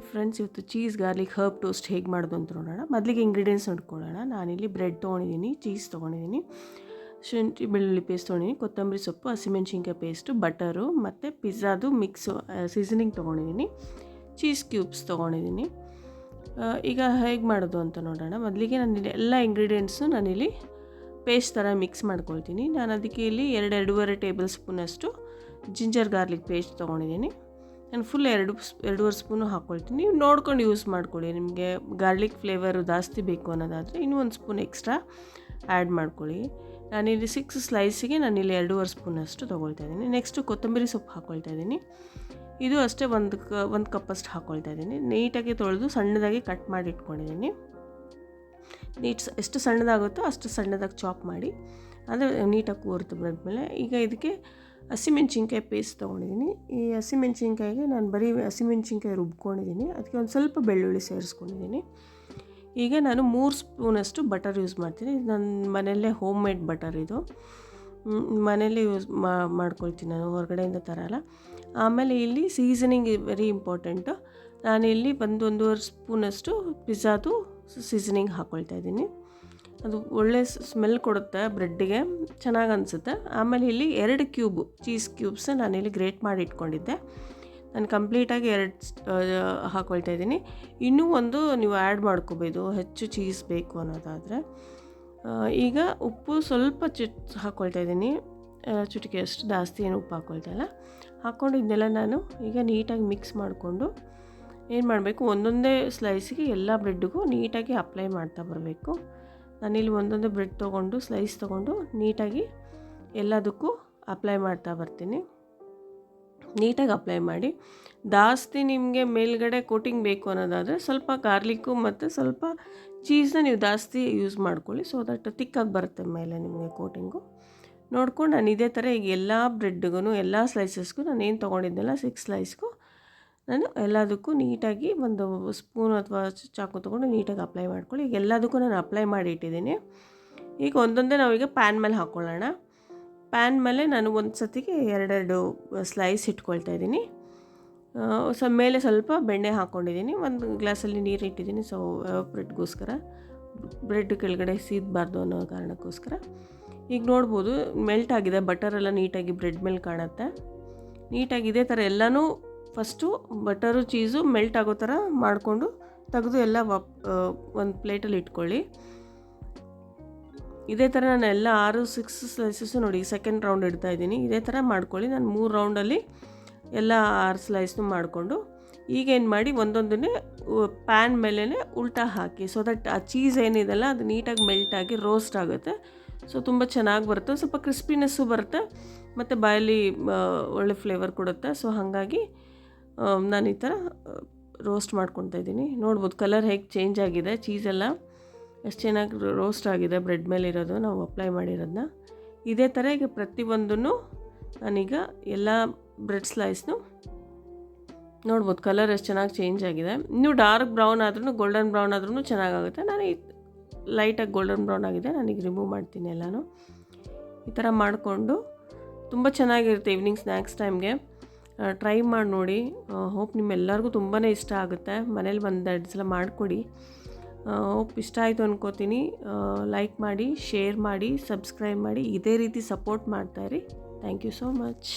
Friends, ಇವತ್ತು cheese garlic herb toast ಹೇಗೆ ಮಾಡೋದು ಅಂತ ನೋಡೋಣ. ಮೊದಲಿಗೆ ಇಂಗ್ರೀಡಿಯೆಂಟ್ಸ್ ನೋಡ್ಕೊಳ್ಳೋಣ. ನಾನಿಲ್ಲಿ ಬ್ರೆಡ್ ತೊಗೊಂಡಿದ್ದೀನಿ, ಚೀಸ್ ತೊಗೊಂಡಿದ್ದೀನಿ, ಶುಂಠಿ ಬೆಳ್ಳುಳ್ಳಿ ಪೇಸ್ಟ್ ತೊಗೊಂಡಿದ್ದೀನಿ, ಕೊತ್ತಂಬರಿ ಸೊಪ್ಪು, ಹಸಿಮೆಣ್ಸಿನ್ಕಾಯಿ ಪೇಸ್ಟು, ಬಟರು ಮತ್ತು ಪಿಜ್ಜಾದು ಮಿಕ್ಸು ಸೀಸನಿಂಗ್ ತೊಗೊಂಡಿದ್ದೀನಿ, ಚೀಸ್ ಕ್ಯೂಬ್ಸ್ ತೊಗೊಂಡಿದ್ದೀನಿ. ಈಗ ಹೇಗೆ ಮಾಡೋದು ಅಂತ ನೋಡೋಣ. ಮೊದಲಿಗೆ ನಾನಿಲ್ಲಿ ಎಲ್ಲ ಇಂಗ್ರೀಡಿಯೆಂಟ್ಸು ನಾನಿಲ್ಲಿ ಪೇಸ್ಟ್ ಥರ ಮಿಕ್ಸ್ ಮಾಡ್ಕೊಳ್ತೀನಿ. ನಾನು ಅದಕ್ಕೆ ಇಲ್ಲಿ 2-2.5 ಟೇಬಲ್ ಸ್ಪೂನಷ್ಟು ಜಿಂಜರ್ ಗಾರ್ಲಿಕ್ ಪೇಸ್ಟ್ ತೊಗೊಂಡಿದ್ದೀನಿ. ನಾನು ಫುಲ್ 2-2.5 ಸ್ಪೂನು ಹಾಕ್ಕೊಳ್ತೀನಿ. ನೀವು ನೋಡ್ಕೊಂಡು ಯೂಸ್ ಮಾಡ್ಕೊಳ್ಳಿ. ನಿಮಗೆ ಗಾರ್ಲಿಕ್ ಫ್ಲೇವರು ಜಾಸ್ತಿ ಬೇಕು ಅನ್ನೋದಾದರೆ ಇನ್ನೂ 1 ಸ್ಪೂನ್ ಎಕ್ಸ್ಟ್ರಾ ಆ್ಯಡ್ ಮಾಡ್ಕೊಳ್ಳಿ. ನಾನಿಲ್ಲಿ 6 ಸ್ಲೈಸಿಗೆ ನಾನಿಲ್ಲಿ 2.5 ಸ್ಪೂನಷ್ಟು ತೊಗೊಳ್ತಾ ಇದ್ದೀನಿ. ನೆಕ್ಸ್ಟು ಕೊತ್ತಂಬರಿ ಸೊಪ್ಪು ಹಾಕ್ಕೊಳ್ತಾ ಇದ್ದೀನಿ. ಇದು ಅಷ್ಟೇ ಒಂದು ಕಪ್ಪಷ್ಟು ಹಾಕ್ಕೊಳ್ತಾ ಇದ್ದೀನಿ. ನೀಟಾಗಿ ತೊಳೆದು ಸಣ್ಣದಾಗಿ ಕಟ್ ಮಾಡಿ ಇಟ್ಕೊಂಡಿದ್ದೀನಿ. ಎಷ್ಟು ಸಣ್ಣದಾಗುತ್ತೋ ಅಷ್ಟು ಸಣ್ಣದಾಗಿ ಚಾಪ್ ಮಾಡಿ, ಅಂದರೆ ನೀಟಾಗಿ ಕೂರುತ್ತೆ ಬ್ರೆಡ್ ಮೇಲೆ. ಈಗ ಇದಕ್ಕೆ ಹಸಿಮೆಣ್ಸಿನ್ಕಾಯಿ ಪೇಸ್ಟ್ ತೊಗೊಂಡಿದ್ದೀನಿ. ಈ ಹಸಿಮೆಣ್ಸಿನ್ಕಾಯಿಗೆ ನಾನು ಬರೀ ಹಸಿಮೆಣ್ಸಿನ್ಕಾಯಿ ರುಬ್ಕೊಂಡಿದ್ದೀನಿ. ಅದಕ್ಕೆ ಒಂದು ಸ್ವಲ್ಪ ಬೆಳ್ಳುಳ್ಳಿ ಸೇರಿಸ್ಕೊಂಡಿದ್ದೀನಿ. ಈಗ ನಾನು 3 ಸ್ಪೂನಷ್ಟು ಬಟರ್ ಯೂಸ್ ಮಾಡ್ತೀನಿ. ನನ್ನ ಮನೆಯಲ್ಲೇ ಹೋಮ್ ಮೇಡ್ ಬಟರ್ ಇದು, ಮನೆಯಲ್ಲೇ ಯೂಸ್ ಮಾಡ್ಕೊಳ್ತೀನಿ ನಾನು, ಹೊರಗಡೆಯಿಂದ ತರಲ್ಲ. ಆಮೇಲೆ ಇಲ್ಲಿ ಸೀಸನಿಂಗ್ ವೆರಿ ಇಂಪಾರ್ಟೆಂಟು. ನಾನಿಲ್ಲಿ 1-1.5 ಸ್ಪೂನಷ್ಟು ಪಿಜ್ಜಾದು ಸೀಸನಿಂಗ್ ಹಾಕ್ಕೊಳ್ತಾ ಇದ್ದೀನಿ. ಅದು ಒಳ್ಳೆ ಸ್ಮೆಲ್ ಕೊಡುತ್ತೆ, ಬ್ರೆಡ್ಡಿಗೆ ಚೆನ್ನಾಗಿ ಅನಿಸುತ್ತೆ. ಆಮೇಲೆ ಇಲ್ಲಿ 2 ಕ್ಯೂಬ್ ಚೀಸ್ ಕ್ಯೂಬ್ಸ್ ನಾನಿಲ್ಲಿ ಗ್ರೇಟ್ ಮಾಡಿ ಇಟ್ಕೊಂಡಿದ್ದೆ. ನಾನು ಕಂಪ್ಲೀಟಾಗಿ 2 ಹಾಕ್ಕೊಳ್ತಾ ಇದ್ದೀನಿ. ಇನ್ನೂ ಒಂದು ನೀವು ಆ್ಯಡ್ ಮಾಡ್ಕೋಬೋದು, ಹೆಚ್ಚು ಚೀಸ್ ಬೇಕು ಅನ್ನೋದಾದರೆ. ಈಗ ಉಪ್ಪು ಸ್ವಲ್ಪ ಹಾಕ್ಕೊಳ್ತಾ ಇದ್ದೀನಿ, ಚುಟಿಕೆಯಷ್ಟು, ಜಾಸ್ತಿ ಏನು ಉಪ್ಪು ಹಾಕ್ಕೊಳ್ತಾ ಇಲ್ಲ. ಹಾಕ್ಕೊಂಡು ಇದನ್ನೆಲ್ಲ ನಾನು ಈಗ ನೀಟಾಗಿ ಮಿಕ್ಸ್ ಮಾಡಿಕೊಂಡು ಏನು ಮಾಡಬೇಕು, ಒಂದೊಂದೇ ಸ್ಲೈಸಿಗೆ ಎಲ್ಲ ಬ್ರೆಡ್ಡಿಗೂ ನೀಟಾಗಿ ಅಪ್ಲೈ ಮಾಡ್ತಾ ಬರಬೇಕು. ನಾನಿಲ್ಲಿ ಒಂದೊಂದೇ ಬ್ರೆಡ್ ತೊಗೊಂಡು ಸ್ಲೈಸ್ ತೊಗೊಂಡು ನೀಟಾಗಿ ಎಲ್ಲದಕ್ಕೂ ಅಪ್ಲೈ ಮಾಡ್ತಾ ಬರ್ತೀನಿ. ನೀಟಾಗಿ ಅಪ್ಲೈ ಮಾಡಿ. ಜಾಸ್ತಿ ನಿಮಗೆ ಮೇಲ್ಗಡೆ ಕೋಟಿಂಗ್ ಬೇಕು ಅನ್ನೋದಾದರೆ ಸ್ವಲ್ಪ ಗಾರ್ಲಿಕ್ಕು ಮತ್ತು ಸ್ವಲ್ಪ ಚೀಸ್ನ ನೀವು ಜಾಸ್ತಿ ಯೂಸ್ ಮಾಡ್ಕೊಳ್ಳಿ, ಸೊ ದಟ್ ತಿಕ್ಕಾಗಿ ಬರುತ್ತೆ ಮೇಲೆ ನಿಮಗೆ ಕೋಟಿಂಗು. ನೋಡ್ಕೊಂಡು ನಾನು ಇದೇ ಥರ ಈಗ ಎಲ್ಲ ಬ್ರೆಡ್ಗೂ ಎಲ್ಲ ಸ್ಲೈಸಸ್ಗೂ ನಾನು ಏನು ತೊಗೊಂಡಿದ್ದೆಲ್ಲ 6 ಸ್ಲೈಸ್ಗೂ ನಾನು ಎಲ್ಲದಕ್ಕೂ ನೀಟಾಗಿ ಒಂದು ಸ್ಪೂನ್ ಅಥವಾ ಚಾಕು ತೊಗೊಂಡು ನೀಟಾಗಿ ಅಪ್ಲೈ ಮಾಡ್ಕೊಳ್ಳಿ. ಈಗ ಎಲ್ಲದಕ್ಕೂ ನಾನು ಅಪ್ಲೈ ಮಾಡಿ ಇಟ್ಟಿದ್ದೀನಿ. ಈಗ ಒಂದೊಂದೇ ನಾವೀಗ ಪ್ಯಾನ್ ಮೇಲೆ ಹಾಕ್ಕೊಳ್ಳೋಣ. ಪ್ಯಾನ್ ಮೇಲೆ ನಾನು ಒಂದು ಸತಿಗೆ 2 ಸ್ಲೈಸ್ ಇಟ್ಕೊಳ್ತಾ ಇದ್ದೀನಿ. ಮೇಲೆ ಸ್ವಲ್ಪ ಬೆಣ್ಣೆ ಹಾಕ್ಕೊಂಡಿದ್ದೀನಿ, ಒಂದು ಗ್ಲಾಸಲ್ಲಿ ನೀರು ಇಟ್ಟಿದ್ದೀನಿ. ಸೊ ಬ್ರೆಡ್ಗೋಸ್ಕರ, ಬ್ರೆಡ್ ಕೆಳಗಡೆ ಸೀದಬಾರ್ದು ಅನ್ನೋ ಕಾರಣಕ್ಕೋಸ್ಕರ. ಈಗ ನೋಡ್ಬೋದು ಮೆಲ್ಟ್ ಆಗಿದೆ, ಬಟರೆಲ್ಲ ನೀಟಾಗಿ ಬ್ರೆಡ್ ಮೇಲೆ ಕಾಣುತ್ತೆ. ನೀಟಾಗಿ ಇದೇ ಥರ ಎಲ್ಲನೂ ಫಸ್ಟು ಬಟರು ಚೀಸು ಮೆಲ್ಟ್ ಆಗೋ ಥರ ಮಾಡಿಕೊಂಡು ತೆಗೆದು ಎಲ್ಲ ಒಂದು ಪ್ಲೇಟಲ್ಲಿ ಇಟ್ಕೊಳ್ಳಿ. ಇದೇ ಥರ ನಾನು ಎಲ್ಲ 6 ಸ್ಲೈಸಸ್ಸು ನೋಡಿ ಸೆಕೆಂಡ್ ರೌಂಡ್ ಇಡ್ತಾ ಇದ್ದೀನಿ. ಇದೇ ಥರ ಮಾಡ್ಕೊಳ್ಳಿ. ನಾನು 3 ರೌಂಡಲ್ಲಿ ಎಲ್ಲ 6 ಸ್ಲೈಸ್ನು ಮಾಡಿಕೊಂಡು ಈಗೇನು ಮಾಡಿ ಒಂದೊಂದನ್ನೇ ಪ್ಯಾನ್ ಮೇಲೇ ಉಲ್ಟಾ ಹಾಕಿ, ಸೊ ದಟ್ ಆ ಚೀಸ್ ಏನಿದೆಲ್ಲ ಅದು ನೀಟಾಗಿ ಮೆಲ್ಟಾಗಿ ರೋಸ್ಟ್ ಆಗುತ್ತೆ. ಸೊ ತುಂಬ ಚೆನ್ನಾಗಿ ಬರುತ್ತೆ, ಸ್ವಲ್ಪ ಕ್ರಿಸ್ಪಿನೆಸ್ಸು ಬರುತ್ತೆ ಮತ್ತು ಬಾಯಲ್ಲಿ ಒಳ್ಳೆ ಫ್ಲೇವರ್ ಕೊಡುತ್ತೆ. ಸೊ ಹಾಗಾಗಿ ನಾನು ಈ ಥರ ರೋಸ್ಟ್ ಮಾಡ್ಕೊತಾ ಇದ್ದೀನಿ. ನೋಡ್ಬೋದು ಕಲರ್ ಹೇಗೆ ಚೇಂಜ್ ಆಗಿದೆ, ಚೀಸೆಲ್ಲ ಎಷ್ಟು ಚೆನ್ನಾಗಿ ರೋಸ್ಟ್ ಆಗಿದೆ ಬ್ರೆಡ್ ಮೇಲೆ ಇರೋದು, ನಾವು ಅಪ್ಲೈ ಮಾಡಿರೋದನ್ನ. ಇದೇ ಥರ ಈಗ ಪ್ರತಿಯೊಂದನ್ನು ನಾನೀಗ ಎಲ್ಲ ಬ್ರೆಡ್ ಸ್ಲೈಸ್ನು ನೋಡ್ಬೋದು ಕಲರ್ ಎಷ್ಟು ಚೆನ್ನಾಗಿ ಚೇಂಜ್ ಆಗಿದೆ. ಇನ್ನೂ ಡಾರ್ಕ್ ಬ್ರೌನ್ ಆದ್ರೂ ಗೋಲ್ಡನ್ ಬ್ರೌನ್ ಆದ್ರೂ ಚೆನ್ನಾಗಾಗುತ್ತೆ. ನಾನು ಲೈಟಾಗಿ ಗೋಲ್ಡನ್ ಬ್ರೌನ್ ಆಗಿದೆ, ನಾನೀಗ ರಿಮೂವ್ ಮಾಡ್ತೀನಿ ಎಲ್ಲನೂ. ಈ ಥರ ಮಾಡಿಕೊಂಡು ತುಂಬ ಚೆನ್ನಾಗಿರುತ್ತೆ ಈವ್ನಿಂಗ್ ಸ್ನ್ಯಾಕ್ಸ್ ಟೈಮ್ಗೆ. ಟ್ರೈ ಮಾಡಿ ನೋಡಿ. ಹೋಪ್ ನಿಮ್ಮೆಲ್ಲರಿಗೂ ತುಂಬಾ ಇಷ್ಟ ಆಗುತ್ತೆ. ಮನೇಲಿ 1-2 ಸಲ ಮಾಡಿಕೊಡಿ. ಹೋಪ್ ಇಷ್ಟ ಆಯಿತು ಅನ್ಕೋತೀನಿ. ಲೈಕ್ ಮಾಡಿ, ಶೇರ್ ಮಾಡಿ, ಸಬ್ಸ್ಕ್ರೈಬ್ ಮಾಡಿ, ಇದೇ ರೀತಿ ಸಪೋರ್ಟ್ ಮಾಡ್ತಾಯಿರಿ. Thank you so much.